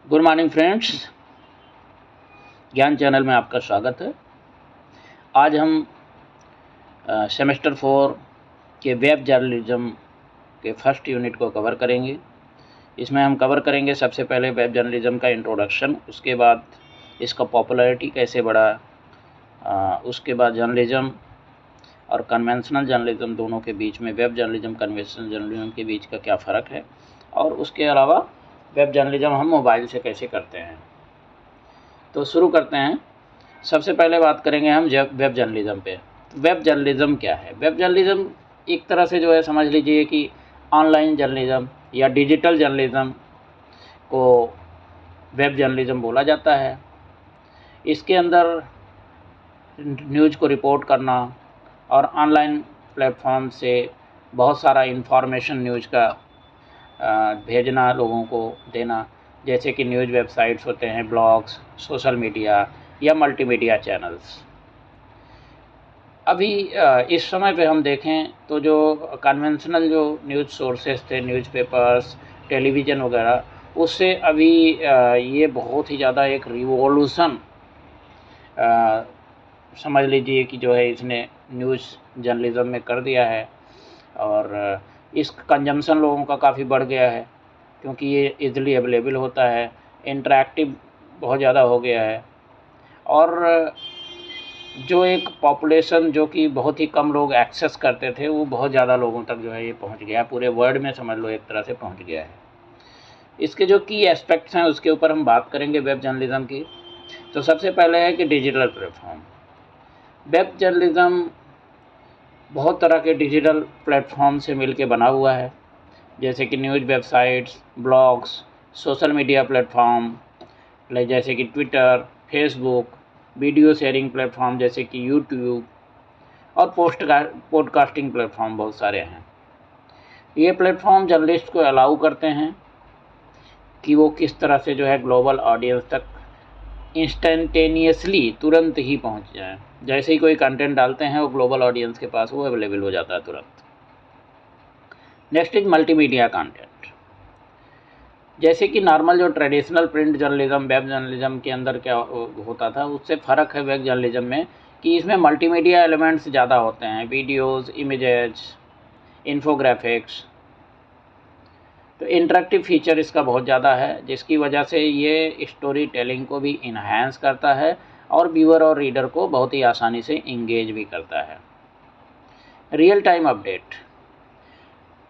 Good morning friends, ज्ञान channel में आपका स्वागत है। आज हम सेमेस्टर 4 के वेब जर्नलिज्म के फर्स्ट यूनिट को कवर करेंगे। इसमें हम कवर करेंगे सबसे पहले वेब जर्नलिज्म का इंट्रोडक्शन, उसके बाद इसका पॉपुलैरिटी कैसे बढ़ा, उसके बाद जर्नलिज्म और कन्वेंशनल जर्नलिज्म दोनों के बीच में वेब जर्नलिज्म कन्वेंशनल जर्नलिज्म के बीच का क्या फ़र्क है, और उसके अलावा वेब जर्नलिज्म हम मोबाइल से कैसे करते हैं। तो शुरू करते हैं। सबसे पहले बात करेंगे हम वेब जर्नलिज्म पे। तो वेब जर्नलिज्म क्या है? वेब जर्नलिज्म एक तरह से जो है समझ लीजिए कि ऑनलाइन जर्नलिज्म या डिजिटल जर्नलिज्म को वेब जर्नलिज्म बोला जाता है। इसके अंदर न्यूज़ को रिपोर्ट करना और ऑनलाइन प्लेटफॉर्म से बहुत सारा इंफॉर्मेशन न्यूज़ का भेजना, लोगों को देना, जैसे कि न्यूज़ वेबसाइट्स होते हैं, ब्लॉग्स, सोशल मीडिया या मल्टीमीडिया चैनल्स। अभी इस समय पे हम देखें तो जो कन्वेंशनल जो न्यूज़ सोर्सेस थे, न्यूज़पेपर्स, टेलीविज़न वगैरह, उससे अभी ये बहुत ही ज़्यादा एक रिवॉल्यूशन समझ लीजिए कि जो है इसने न्यूज़ जर्नलिज्म में कर दिया है। और इस कंजम्पशन लोगों का काफ़ी बढ़ गया है, क्योंकि ये इजीली अवेलेबल होता है, इंटरैक्टिव बहुत ज़्यादा हो गया है, और जो एक पॉपुलेशन जो कि बहुत ही कम लोग एक्सेस करते थे, वो बहुत ज़्यादा लोगों तक जो है ये पहुंच गया, पूरे वर्ल्ड में समझ लो एक तरह से पहुंच गया है। इसके जो की एस्पेक्ट्स हैं उसके ऊपर हम बात करेंगे वेब जर्नलिज्म की। तो सबसे पहले है कि डिजिटल प्लेटफॉर्म। वेब जर्नलिज्म बहुत तरह के डिजिटल प्लेटफॉर्म से मिलके बना हुआ है, जैसे कि news websites, blogs, social media platform जैसे कि Twitter, Facebook, video sharing platform जैसे कि यूट्यूब, और पॉडकास्टिंग प्लेटफॉर्म बहुत सारे हैं। ये प्लेटफॉर्म जर्नलिस्ट को अलाउ करते हैं कि वो किस तरह से जो है ग्लोबल ऑडियंस तक इंस्टेंटेनियसली तुरंत ही पहुंच जाए। जैसे ही कोई कंटेंट डालते हैं वो ग्लोबल ऑडियंस के पास वो अवेलेबल हो जाता है तुरंत। Next is multimedia content. जैसे कि नॉर्मल जो traditional print journalism web journalism के अंदर क्या होता था, उससे फ़र्क है वेब जर्नलिज्म में कि इसमें मल्टीमीडिया एलिमेंट्स ज़्यादा होते हैं, वीडियोज़, इमेजेस, इन्फोग्राफिक्स। तो इंटरेक्टिव फीचर इसका बहुत ज़्यादा है, जिसकी वजह से ये स्टोरी टेलिंग को भी इन्हांस करता है और व्यूअर और रीडर को बहुत ही आसानी से इंगेज भी करता है। Real time update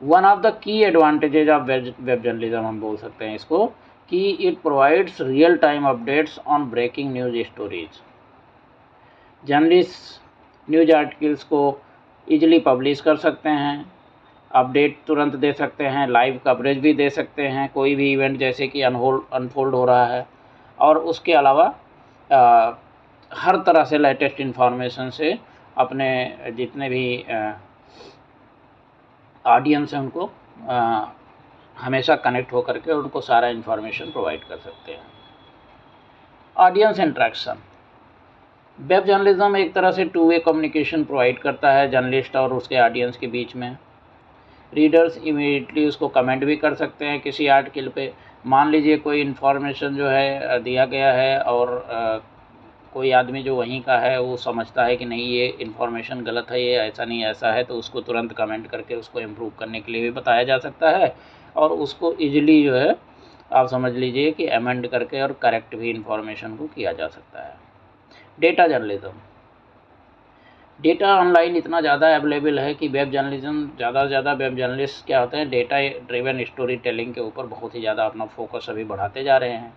one of the key advantages of web journalism हम बोल सकते हैं इसको, कि it provides real time updates on breaking news stories. Journalist news articles को ईजिली पब्लिश कर सकते हैं, अपडेट तुरंत दे सकते हैं, लाइव कवरेज भी दे सकते हैं, कोई भी इवेंट जैसे कि अनफोल्ड हो रहा है, और उसके अलावा हर तरह से लेटेस्ट इन्फॉर्मेशन से अपने जितने भी ऑडियंस हैं उनको हमेशा कनेक्ट होकर के उनको सारा इन्फॉर्मेशन प्रोवाइड कर सकते हैं। Audience interaction. वेब जर्नलिज्म एक तरह से टू वे कम्युनिकेशन प्रोवाइड करता है जर्नलिस्ट और उसके ऑडियंस के बीच में। रीडर्स इमीडिएटली उसको कमेंट भी कर सकते हैं किसी आर्टिकल पे। मान लीजिए कोई इन्फॉर्मेशन जो है दिया गया है और कोई आदमी जो वहीं का है वो समझता है कि नहीं ये इन्फॉर्मेशन गलत है, ये ऐसा नहीं ऐसा है, तो उसको तुरंत कमेंट करके उसको इम्प्रूव करने के लिए भी बताया जा सकता है, और उसको ईजिली जो है आप समझ लीजिए कि अमेंड करके और करेक्ट भी इन्फॉर्मेशन को किया जा सकता है। Data journalism. डेटा ऑनलाइन इतना ज़्यादा अवेलेबल है कि वेब जर्नलिज्म ज़्यादा से ज़्यादा वेब जर्नलिस्ट क्या होते हैं, डेटा ड्रिवन स्टोरी टेलिंग के ऊपर बहुत ही ज़्यादा अपना फोकस अभी बढ़ाते जा रहे हैं।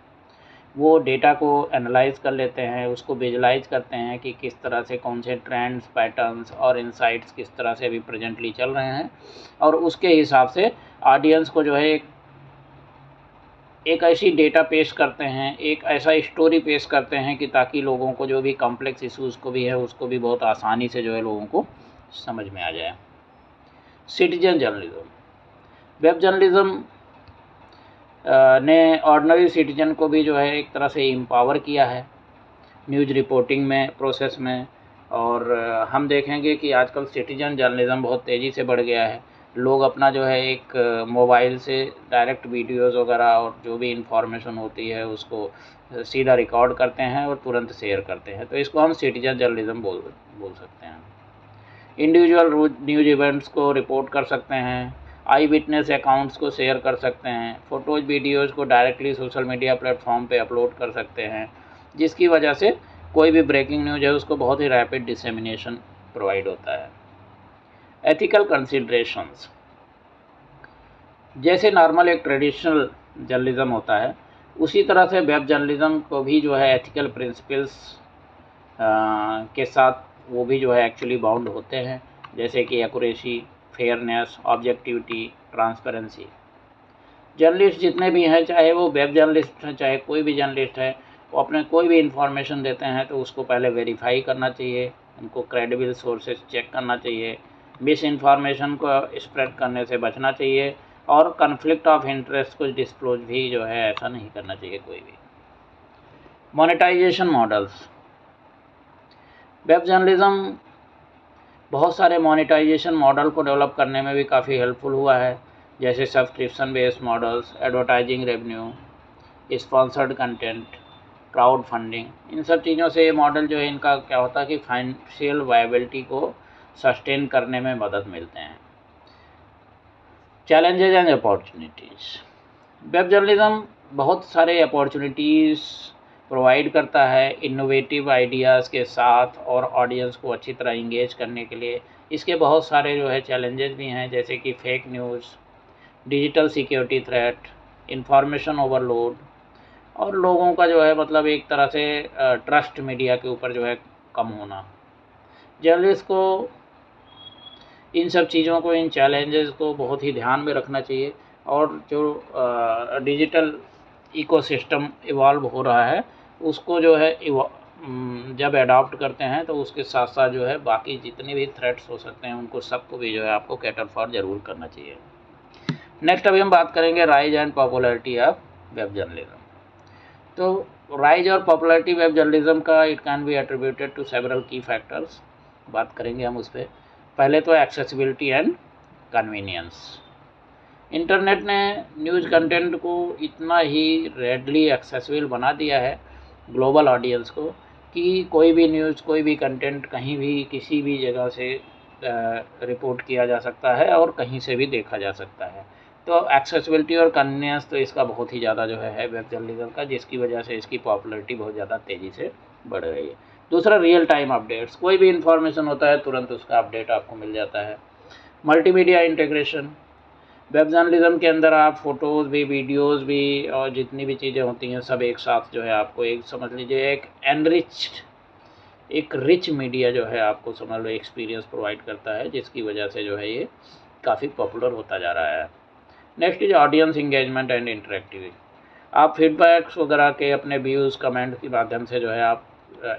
वो डेटा को एनालाइज कर लेते हैं, उसको विजुलाइज करते हैं कि किस तरह से कौन से ट्रेंड्स, पैटर्न्स और इनसाइट्स किस तरह से अभी प्रेजेंटली चल रहे हैं, और उसके हिसाब से ऑडियंस को जो है एक ऐसी डेटा पेश करते हैं, एक ऐसा स्टोरी पेश करते हैं कि ताकि लोगों को जो भी कॉम्प्लेक्स इशूज़ को भी है उसको भी बहुत आसानी से जो है लोगों को समझ में आ जाए। Citizen journalism. वेब जर्नलिज्म ने ऑर्डिनरी सिटीजन को भी जो है एक तरह से एम्पावर किया है न्यूज़ रिपोर्टिंग में, प्रोसेस में। और हम देखेंगे कि आजकल सिटीजन जर्नलिज्म बहुत तेज़ी से बढ़ गया है। लोग अपना जो है एक मोबाइल से डायरेक्ट वीडियोज़ वगैरह और जो भी इंफॉर्मेशन होती है उसको सीधा रिकॉर्ड करते हैं और तुरंत शेयर करते हैं, तो इसको हम सिटीजन जर्नलिज्म बोल सकते हैं। इंडिविजुअल न्यूज़ इवेंट्स को रिपोर्ट कर सकते हैं, आई विटनेस अकाउंट्स को शेयर कर सकते हैं, फ़ोटोज़ वीडियोज़ को डायरेक्टली सोशल मीडिया प्लेटफॉर्म पे अपलोड कर सकते हैं, जिसकी वजह से कोई भी ब्रेकिंग न्यूज़ है उसको बहुत ही रैपिड डिसेमिनेशन प्रोवाइड होता है। एथिकल कंसिडरेशंस, जैसे नॉर्मल एक ट्रेडिशनल जर्नलिज्म होता है, उसी तरह से वेब जर्नलिज्म को भी जो है एथिकल प्रिंसिपल्स के साथ वो भी जो है एक्चुअली बाउंड होते हैं, जैसे कि accuracy, fairness, objectivity, transparency. Journalist जितने भी हैं, चाहे वो वेब जर्नलिस्ट हैं, चाहे कोई भी जर्नलिस्ट है, वो अपने कोई भी इंफॉर्मेशन देते हैं तो उसको पहले वेरीफाई करना चाहिए, उनको क्रेडिबल सोर्सेज चेक करना चाहिए, मिस इन्फॉर्मेशन को स्प्रेड करने से बचना चाहिए और कन्फ्लिक्ट ऑफ इंटरेस्ट को डिस्क्लोज भी जो है ऐसा नहीं करना चाहिए कोई भी। मोनेटाइजेशन मॉडल्स, वेब जर्नलिज्म बहुत सारे मोनेटाइजेशन मॉडल को डेवलप करने में भी काफ़ी हेल्पफुल हुआ है, जैसे subscription based models, advertising revenue, sponsored content, crowd funding. इन सब चीज़ों से ये मॉडल जो है इनका क्या होता है कि फाइनेंशियल वायबिलिटी को सस्टेन करने में मदद मिलते हैं। Challenges and opportunities, web journalism बहुत सारे अपॉर्चुनिटीज़ प्रोवाइड करता है इनोवेटिव आइडियाज़ के साथ और ऑडियंस को अच्छी तरह इंगेज करने के लिए। इसके बहुत सारे जो है चैलेंजेस भी हैं, जैसे कि fake news, digital security threat, information overload और लोगों का जो है मतलब एक तरह से ट्रस्ट मीडिया के ऊपर जो है कम होना। जर्नलिस्ट को इन सब चीज़ों को, इन चैलेंजेस को बहुत ही ध्यान में रखना चाहिए और जो डिजिटल इकोसिस्टम इवॉल्व हो रहा है उसको जो है जब अडॉप्ट करते हैं तो उसके साथ साथ जो है बाकी जितने भी थ्रेट्स हो सकते हैं उनको सबको भी जो है आपको कैटर फॉर ज़रूर करना चाहिए। नेक्स्ट अभी हम बात करेंगे rise and popularity of web journalism. तो राइज और पॉपुलैरिटी वेब जर्नलिज्म का it can be attributed to several key factors, बात करेंगे हम उस पर। पहले तो एक्सेसिबिलिटी एंड कन्वीनियंस। इंटरनेट ने न्यूज़ कंटेंट को इतना ही रेडली एक्सेसिबल बना दिया है ग्लोबल ऑडियंस को कि कोई भी न्यूज़, कोई भी कंटेंट कहीं भी किसी भी जगह से रिपोर्ट किया जा सकता है और कहीं से भी देखा जा सकता है। तो एक्सेसिबिलिटी और कन्वीनियंस तो इसका बहुत ही ज़्यादा जो है वेब जर्नलिज्म का, जिसकी वजह से इसकी पॉपुलैरिटी बहुत ज़्यादा तेज़ी से बढ़ रही है। दूसरा, रियल टाइम अपडेट्स, कोई भी इन्फॉर्मेशन होता है तुरंत उसका अपडेट आपको मिल जाता है। मल्टीमीडिया इंटीग्रेशन, वेब जर्नलिज्म के अंदर आप फ़ोटोज़ भी, वीडियोज़ भी और जितनी भी चीज़ें होती हैं सब एक साथ जो है आपको एक समझ लीजिए एक एनरिच्ड, एक रिच मीडिया जो है आपको समझ लो एक्सपीरियंस प्रोवाइड करता है, जिसकी वजह से जो है ये काफ़ी पॉपुलर होता जा रहा है। Next is audience engagement and interactivity. आप फीडबैक्स वगैरह के अपने व्यूज़, कमेंट के माध्यम से जो है आप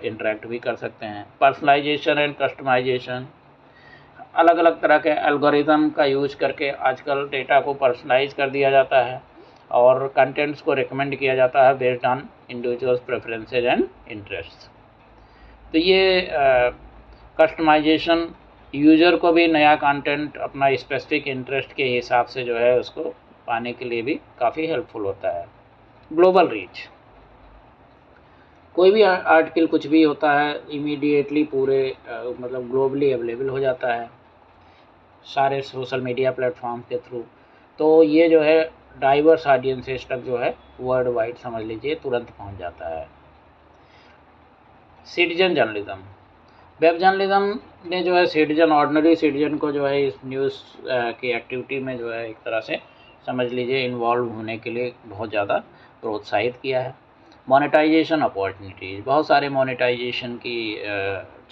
इंटरेक्ट भी कर सकते हैं। पर्सनलाइजेशन एंड कस्टमाइजेशन, अलग अलग तरह के एल्गोरिथम का यूज करके आजकल डेटा को पर्सनलाइज कर दिया जाता है और कंटेंट्स को रिकमेंड किया जाता है based on individuals preferences and interest. तो ये कस्टमाइजेशन यूज़र को भी नया कंटेंट अपना स्पेसिफिक इंटरेस्ट के हिसाब से जो है उसको पाने के लिए भी काफ़ी हेल्पफुल होता है। ग्लोबल रीच, कोई भी आर्टिकल कुछ भी होता है इमीडिएटली पूरे मतलब ग्लोबली अवेलेबल हो जाता है सारे सोशल मीडिया प्लेटफॉर्म के थ्रू। तो ये जो है डाइवर्स ऑडियंसेस तक जो है वर्ल्ड वाइड समझ लीजिए तुरंत पहुंच जाता है। सिटीजन जर्नलिज्म, वेब जर्नलिज्म ने जो है सिटीजन, ऑर्डिनरी सिटीजन को जो है इस न्यूज़ की एक्टिविटी में जो है एक तरह से समझ लीजिए इन्वॉल्व होने के लिए बहुत ज़्यादा प्रोत्साहित किया है। मोनेटाइजेशन अपॉर्चुनिटीज़, बहुत सारे मोनेटाइजेशन की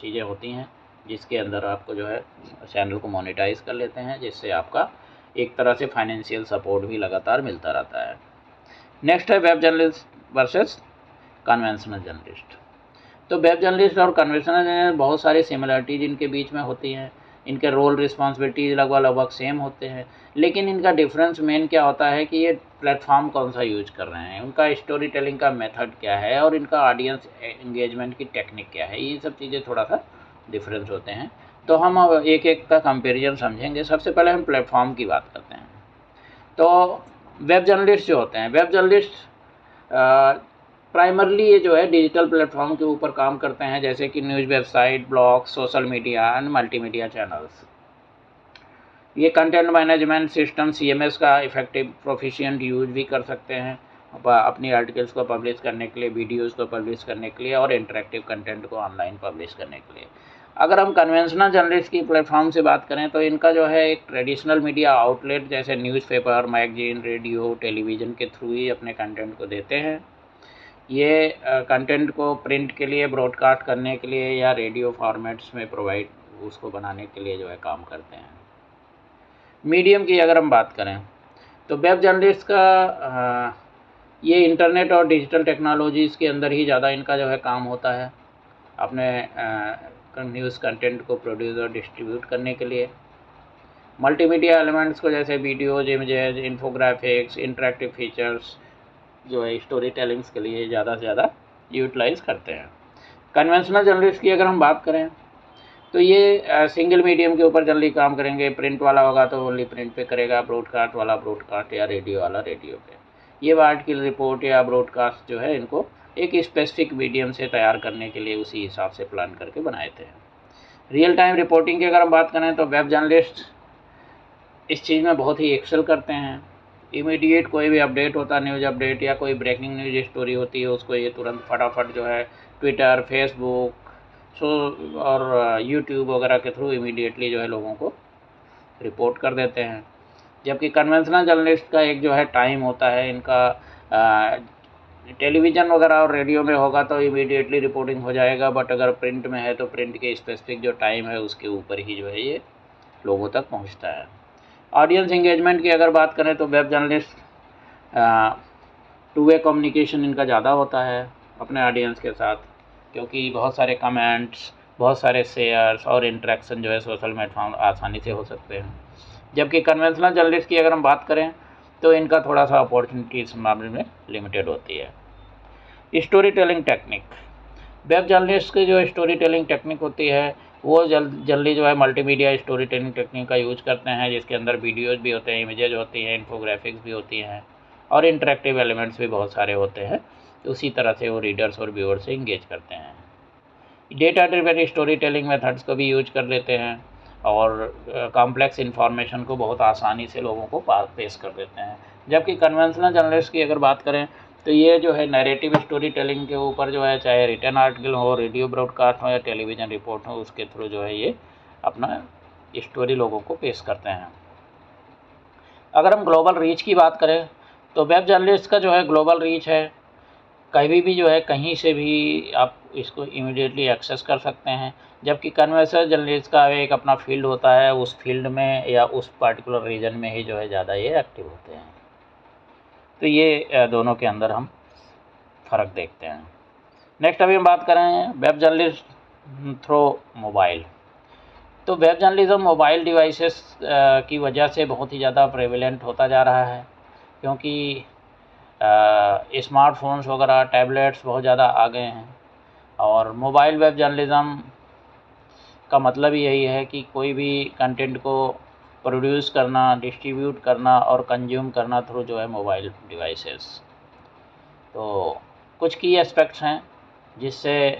चीज़ें होती हैं जिसके अंदर आपको जो है चैनल को मोनेटाइज कर लेते हैं, जिससे आपका एक तरह से फाइनेंशियल सपोर्ट भी लगातार मिलता रहता है। नेक्स्ट है web journalist versus conventional journalist. तो वेब जर्नलिस्ट और कन्वेंशनल जर्नलिस्ट बहुत सारी सिमिलरिटीज इनके बीच में होती हैं, इनके रोल रिस्पॉन्सिबिलिटीज़ लगभग सेम होते हैं, लेकिन इनका डिफरेंस मेन क्या होता है कि ये प्लेटफॉर्म कौन सा यूज कर रहे हैं, उनका स्टोरी टेलिंग का मेथड क्या है और इनका ऑडियंस एंगेजमेंट की टेक्निक क्या है, ये सब चीज़ें थोड़ा सा डिफरेंस होते हैं। तो हम अब एक एक का कंपैरिजन समझेंगे। सबसे पहले हम प्लेटफॉर्म की बात करते हैं। तो वेब जर्नलिस्ट जो होते हैं, वेब जर्नलिस्ट प्राइमरली ये जो है डिजिटल प्लेटफॉर्म के ऊपर काम करते हैं, जैसे कि news website, blog, social media and multimedia channels. ये कंटेंट मैनेजमेंट सिस्टम CMS का इफ़ेक्टिव प्रोफिशिएंट यूज भी कर सकते हैं अपनी आर्टिकल्स को पब्लिश करने के लिए, वीडियोज़ को पब्लिश करने के लिए और इंटरेक्टिव कंटेंट को ऑनलाइन पब्लिश करने के लिए। अगर हम कन्वेंशनल जर्नलिस्ट की प्लेटफॉर्म से बात करें तो इनका जो है एक ट्रेडिशनल मीडिया आउटलेट जैसे न्यूज़पेपर, मैगजीन, रेडियो, टेलीविज़न के थ्रू ही अपने कंटेंट को देते हैं। ये कंटेंट को प्रिंट के लिए, ब्रॉडकास्ट करने के लिए या रेडियो फॉर्मेट्स में प्रोवाइड उसको बनाने के लिए जो है काम करते हैं। मीडियम की अगर हम बात करें तो वेब जर्नलिस्ट का ये इंटरनेट और डिजिटल टेक्नोलॉजीज़ के अंदर ही ज़्यादा इनका जो है काम होता है, अपने न्यूज़ कंटेंट को प्रोड्यूस और डिस्ट्रीब्यूट करने के लिए। मल्टीमीडिया एलिमेंट्स को जैसे videos, images, infographics, interactive features जो है स्टोरी टेलिंग्स के लिए ज़्यादा से ज़्यादा यूटिलाइज़ करते हैं। कन्वेंशनल जर्नलिस्ट की अगर हम बात करें तो ये सिंगल मीडियम के ऊपर जल्दी काम करेंगे। प्रिंट वाला होगा तो ओनली प्रिंट पे करेगा, ब्रॉडकास्ट वाला ब्रॉडकास्ट या रेडियो वाला रेडियो पे। ये आर्टिकल, रिपोर्ट या ब्रॉडकास्ट जो है इनको एक स्पेसिफिक मीडियम से तैयार करने के लिए उसी हिसाब से प्लान करके बनाए थे। रियल टाइम रिपोर्टिंग की अगर हम बात करें तो वेब जर्नलिस्ट इस चीज़ में बहुत ही एक्सेल करते हैं। इमीडिएट कोई भी अपडेट होता है, न्यूज़ अपडेट या कोई ब्रेकिंग न्यूज़ स्टोरी होती है, उसको ये तुरंत फटाफट जो है ट्विटर, फेसबुक और यूट्यूब वगैरह के थ्रू इमीडिएटली जो है लोगों को रिपोर्ट कर देते हैं। जबकि कन्वेंशनल जर्नलिस्ट का एक जो है टाइम होता है, इनका टेलीविज़न वगैरह और रेडियो में होगा तो इमीडिएटली रिपोर्टिंग हो जाएगा, बट अगर प्रिंट में है तो प्रिंट के स्पेसिफिक जो टाइम है उसके ऊपर ही जो है ये लोगों तक पहुंचता है। ऑडियंस एंगेजमेंट की अगर बात करें तो web journalist two way communication इनका ज़्यादा होता है अपने ऑडियंस के साथ, क्योंकि बहुत सारे कमेंट्स, बहुत सारे शेयर्स और इंटरेक्शन जो है सोशल प्लेटफॉर्म आसानी से हो सकते हैं। जबकि कन्वेंशनल जर्नलिस्ट की अगर हम बात करें तो इनका थोड़ा सा अपॉर्चुनिटी इस मामले में लिमिटेड होती है। Story telling technique, web journalist की जो स्टोरी टेलिंग टेक्निक होती है वो जल्दी जो है मल्टीमीडिया स्टोरी टेलिंग टेक्निक का यूज करते हैं, जिसके अंदर वीडियोज़ भी होते हैं, इमेजेज होती हैं, इन्फोग्राफिक्स भी होती हैं और इंटरेक्टिव एलिमेंट्स भी बहुत सारे होते हैं। उसी तरह से वो रीडर्स और व्यूअर्स से इंगेज करते हैं। Data driven story telling methods को भी यूज कर लेते हैं और कॉम्प्लेक्स इन्फॉर्मेशन को बहुत आसानी से लोगों को पेश कर देते हैं। जबकि कन्वेंशनल जर्नलिस्ट की अगर बात करें तो ये जो है नैरेटिव स्टोरी टेलिंग के ऊपर जो है, चाहे रिटन आर्टिकल हो, रेडियो ब्रॉडकास्ट हो या टेलीविज़न रिपोर्ट हो, उसके थ्रू जो है ये अपना स्टोरी लोगों को पेश करते हैं। अगर हम ग्लोबल रीच की बात करें तो वेब जर्नलिस्ट का जो है ग्लोबल रीच है, कहीं भी जो है कहीं से भी आप इसको इमीडिएटली एक्सेस कर सकते हैं। जबकि कन्वेंशनल जर्नलिस्ट का एक अपना फील्ड होता है, उस फील्ड में या उस पर्टिकुलर रीजन में ही जो है ज़्यादा ये एक्टिव होते हैं। तो ये दोनों के अंदर हम फ़र्क देखते हैं। नेक्स्ट अभी हम बात करें वेब जर्नलिस्ट थ्रू मोबाइल। तो वेब जर्नलिज्म मोबाइल डिवाइसेस की वजह से बहुत ही ज़्यादा प्रेवलेंट होता जा रहा है, क्योंकि स्मार्टफोन्स वगैरह, टैबलेट्स बहुत ज़्यादा आ गए हैं और मोबाइल वेब जर्नलिज्म का मतलब ही यही है कि कोई भी कंटेंट को प्रोड्यूस करना, डिस्ट्रीब्यूट करना और कंज्यूम करना थ्रू जो है मोबाइल डिवाइसेस। तो कुछ की एस्पेक्ट्स हैं जिससे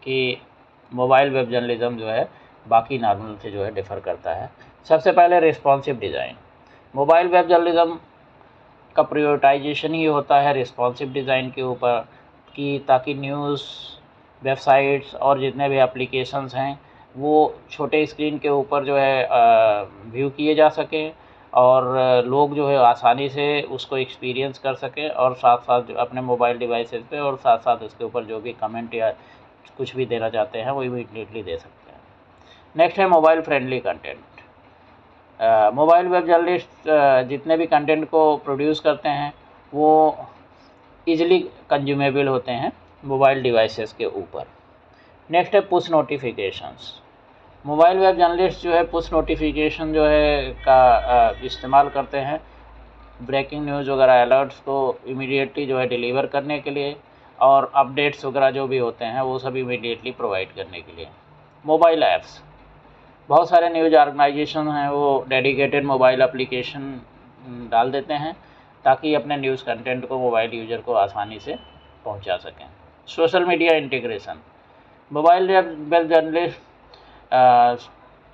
कि मोबाइल वेब जर्नलिज्म जो है बाकी नॉर्मल से जो है डिफ़र करता है। सबसे पहले responsive design. Mobile web journalism का प्रायोरिटाइजेशन ही होता है रिस्पॉन्सिव डिज़ाइन के ऊपर, कि ताकि न्यूज़, वेबसाइट्स और जितने भी एप्लीकेशंस हैं वो छोटे स्क्रीन के ऊपर जो है व्यू किए जा सकें और लोग जो है आसानी से उसको एक्सपीरियंस कर सकें और साथ साथ अपने मोबाइल डिवाइसेस पे और साथ साथ उसके ऊपर जो भी कमेंट या कुछ भी देना चाहते हैं वो इमीडिएटली दे सकते हैं। नेक्स्ट है mobile friendly content. Mobile web journalist जितने भी कंटेंट को प्रोड्यूस करते हैं वो ईजिली कंज्यूमेबल होते हैं मोबाइल डिवाइसेस के ऊपर। नेक्स्ट है push notifications. Mobile web journalist जो है पुश नोटिफिकेशन जो है का इस्तेमाल करते हैं ब्रेकिंग न्यूज़ वगैरह अलर्ट्स को इमीडिएटली जो है डिलीवर करने के लिए और अपडेट्स वगैरह जो भी होते हैं वो सब इमीडिएटली प्रोवाइड करने के लिए। Mobile apps. बहुत सारे न्यूज़ ऑर्गेनाइजेशन हैं वो डेडिकेटेड मोबाइल एप्लीकेशन डाल देते हैं ताकि अपने न्यूज़ कंटेंट को मोबाइल यूज़र को आसानी से पहुंचा सकें। Social media integration, mobile web journalist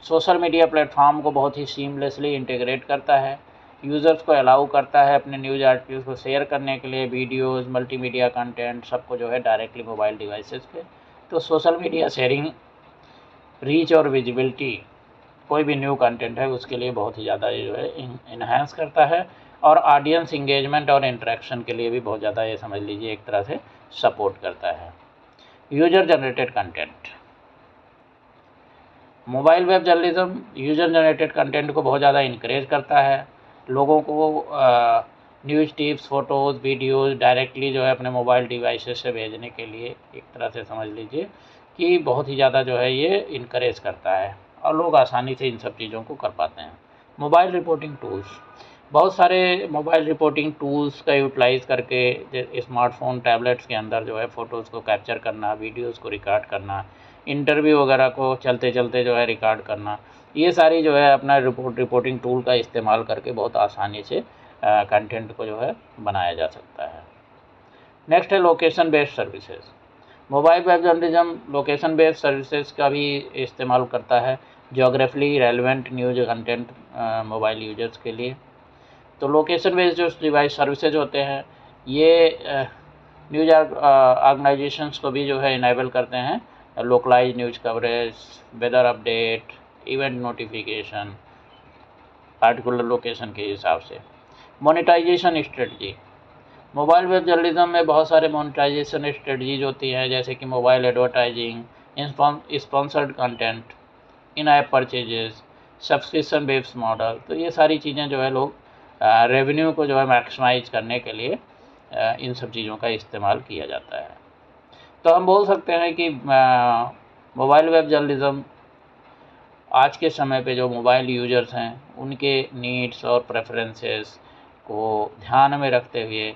social media platform को बहुत ही सीमलेसली इंटीग्रेट करता है, यूज़र्स को अलाउ करता है अपने न्यूज़ आर्टिकल्स को शेयर करने के लिए, वीडियोज़, मल्टीमीडिया कंटेंट सबको जो है डायरेक्टली मोबाइल डिवाइसेस पे। तो सोशल मीडिया शेयरिंग रीच और विजिबिलिटी कोई भी न्यू कंटेंट है उसके लिए बहुत ही ज़्यादा जो है इन्हांस करता है, और ऑडियंस इंगेजमेंट और इंटरेक्शन के लिए भी बहुत ज़्यादा ये समझ लीजिए एक तरह से सपोर्ट करता है। User generated content, mobile web journalism user generated content को बहुत ज़्यादा इनकरेज करता है। लोगों को news tips, photos, videos directly जो है अपने मोबाइल डिवाइसेस से भेजने के लिए एक तरह से समझ लीजिए कि बहुत ही ज़्यादा जो है ये इनकरेज करता है और लोग आसानी से इन सब चीज़ों को कर पाते हैं। मोबाइल रिपोर्टिंग टूल्स, बहुत सारे मोबाइल रिपोर्टिंग टूल्स का यूटिलाइज़ करके स्मार्टफोन, टैबलेट्स के अंदर जो है फ़ोटोज़ को कैप्चर करना, वीडियोज़ को रिकॉर्ड करना, इंटरव्यू वगैरह को चलते चलते जो है रिकॉर्ड करना, ये सारी जो है अपना रिपोर्टिंग टूल का इस्तेमाल करके बहुत आसानी से कंटेंट को जो है बनाया जा सकता है। नेक्स्ट है location based services, mobile web journalism location based services का भी इस्तेमाल करता है, geographically relevant news content mobile users के लिए। तो लोकेशन बेस्ड जो डिवाइस सर्विसेज होते हैं ये न्यूज़ ऑर्गेनाइजेशंस को भी जो है इनेबल करते हैं localize news coverage, weather update, event notification particular location के हिसाब से। Monetization strategy, mobile web journalism में बहुत सारे मोनेटाइजेशन स्ट्रेटजीज होती हैं, जैसे कि mobile advertising, sponsored content, in app purchases, subscription based model. तो ये सारी चीज़ें जो है लोग रेवेन्यू को जो है मैक्सिमाइज करने के लिए इन सब चीज़ों का इस्तेमाल किया जाता है। तो हम बोल सकते हैं कि मोबाइल वेब जर्नलिज्म आज के समय पे जो मोबाइल यूजर्स हैं उनके नीड्स और प्रेफरेंसेस को ध्यान में रखते हुए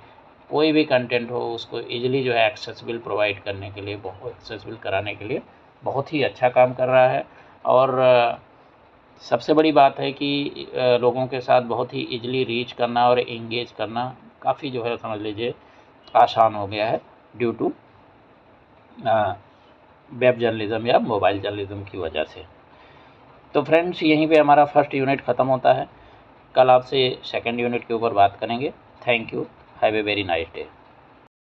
कोई भी कंटेंट हो उसको ईजिली जो है एक्सेसिबल प्रोवाइड करने के लिए, एक्सेसिबल कराने के लिए बहुत ही अच्छा काम कर रहा है। और सबसे बड़ी बात है कि लोगों के साथ बहुत ही ईजिली रीच करना और एंगेज करना काफ़ी जो है समझ लीजिए आसान हो गया है ड्यू टू वेब जर्नलिज्म या मोबाइल जर्नलिज्म की वजह से। तो फ्रेंड्स यहीं पे हमारा फर्स्ट यूनिट ख़त्म होता है। कल आपसे सेकंड यूनिट के ऊपर बात करेंगे। Thank you, have a very nice day.